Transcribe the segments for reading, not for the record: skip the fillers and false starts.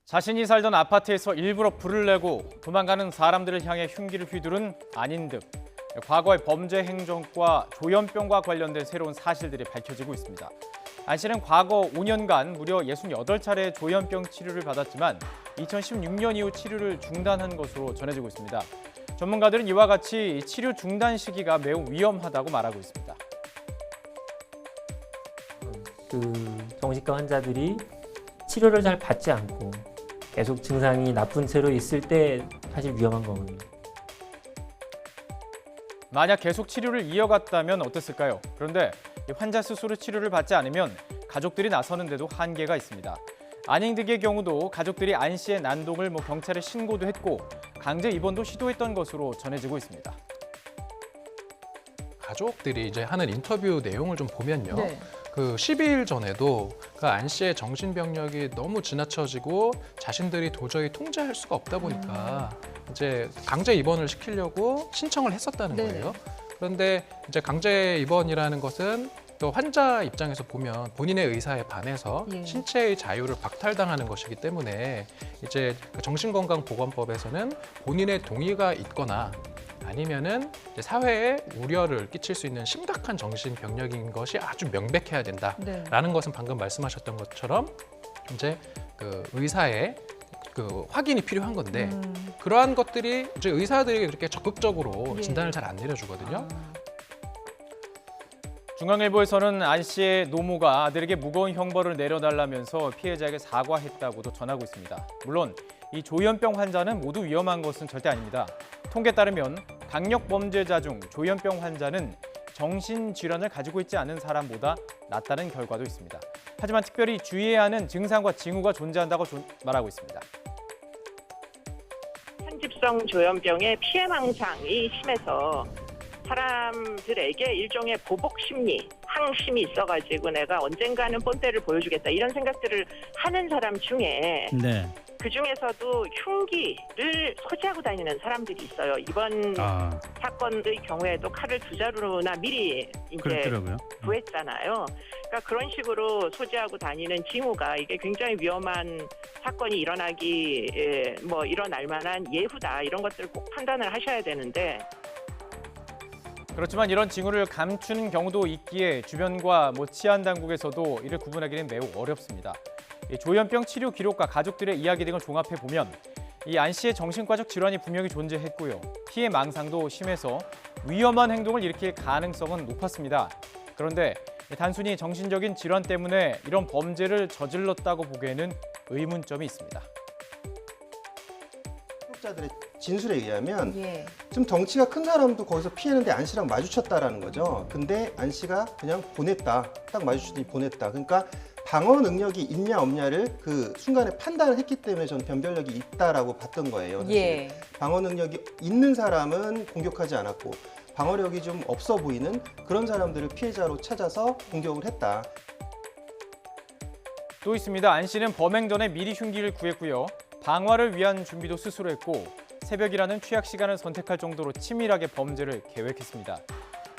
자신이 살던 아파트에서 일부러 불을 내고 도망가는 사람들을 향해 흉기를 휘두른 안인 등 과거의 범죄 행적과 조현병과 관련된 새로운 사실들이 밝혀지고 있습니다. 안 씨는 과거 5년간 무려 68차례 조현병 치료를 받았지만 2016년 이후 치료를 중단한 것으로 전해지고 있습니다. 전문가들은 이와 같이 치료 중단 시기가 매우 위험하다고 말하고 있습니다. 정신과 환자들이 치료를 잘 받지 않고 계속 증상이 나쁜 채로 있을 때 사실 위험한 거거든요. 만약 계속 치료를 이어갔다면 어땠을까요? 그런데 환자 스스로 치료를 받지 않으면 가족들이 나서는데도 한계가 있습니다. 안인 득의 경우도 가족들이 안 씨의 난동을 경찰에 신고도 했고 강제 입원도 시도했던 것으로 전해지고 있습니다. 가족들이 이제 하는 인터뷰 내용을 좀 보면요. 네. 그 12일 전에도 안 씨의 정신병력이 너무 지나쳐지고 자신들이 도저히 통제할 수가 없다 보니까 이제 강제 입원을 시키려고 신청을 했었다는 네네. 거예요. 그런데 이제 강제 입원이라는 것은 또 환자 입장에서 보면 본인의 의사에 반해서 예. 신체의 자유를 박탈당하는 것이기 때문에 이제 그 정신건강보건법에서는 본인의 동의가 있거나 아니면은 이제 사회에 우려를 끼칠 수 있는 심각한 정신병력인 것이 아주 명백해야 된다라는 네. 것은 방금 말씀하셨던 것처럼 이제 그 의사의 그 확인이 필요한 건데 그러한 것들이 이제 의사들이 그렇게 적극적으로 예. 진단을 잘 안 내려주거든요. 중앙일보에서는 안 씨의 노모가 아들에게 무거운 형벌을 내려달라면서 피해자에게 사과했다고도 전하고 있습니다. 물론 이 조현병 환자는 모두 위험한 것은 절대 아닙니다. 통계에 따르면 강력 범죄자 중 조현병 환자는 정신질환을 가지고 있지 않은 사람보다 낫다는 결과도 있습니다. 하지만 특별히 주의해야 하는 증상과 징후가 존재한다고 말하고 있습니다. 편집성 조현병의 피해망상이 심해서 사람들에게 일종의 보복 심리, 항심이 있어가지고 내가 언젠가는 본때를 보여주겠다 이런 생각들을 하는 사람 중에 그 중에서도 흉기를 소지하고 다니는 사람들이 있어요. 이번 사건의 경우에도 칼을 2자루나 미리 이제 구했잖아요. 그러니까 그런 식으로 소지하고 다니는 징후가 이게 굉장히 위험한 사건이 일어날 만한 예후다. 이런 것들을 꼭 판단을 하셔야 되는데. 그렇지만 이런 징후를 감추는 경우도 있기에 주변과 치안 당국에서도 이를 구분하기는 매우 어렵습니다. 조현병 치료 기록과 가족들의 이야기 등을 종합해 보면 이 안 씨의 정신과적 질환이 분명히 존재했고요. 피해 망상도 심해서 위험한 행동을 일으킬 가능성은 높았습니다. 그런데 단순히 정신적인 질환 때문에 이런 범죄를 저질렀다고 보기에는 의문점이 있습니다. 자들의 진술에 의하면 예. 좀 덩치가 큰 사람도 거기서 피했는데 안 씨랑 마주쳤다라는 거죠. 근데 안 씨가 그냥 보냈다. 딱 마주치더니 보냈다. 그러니까 방어 능력이 있냐 없냐를 그 순간에 판단을 했기 때문에 저는 변별력이 있다라고 봤던 거예요. 사실. 예. 방어 능력이 있는 사람은 공격하지 않았고 방어력이 좀 없어 보이는 그런 사람들을 피해자로 찾아서 공격을 했다. 또 있습니다. 안 씨는 범행 전에 미리 흉기를 구했고요. 방화를 위한 준비도 스스로 했고 새벽이라는 취약 시간을 선택할 정도로 치밀하게 범죄를 계획했습니다.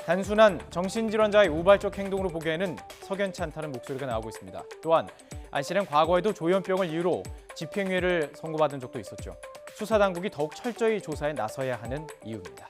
단순한 정신질환자의 우발적 행동으로 보기에는 석연치 않다는 목소리가 나오고 있습니다. 또한 안 씨는 과거에도 조현병을 이유로 집행유예를 선고받은 적도 있었죠. 수사당국이 더욱 철저히 조사에 나서야 하는 이유입니다.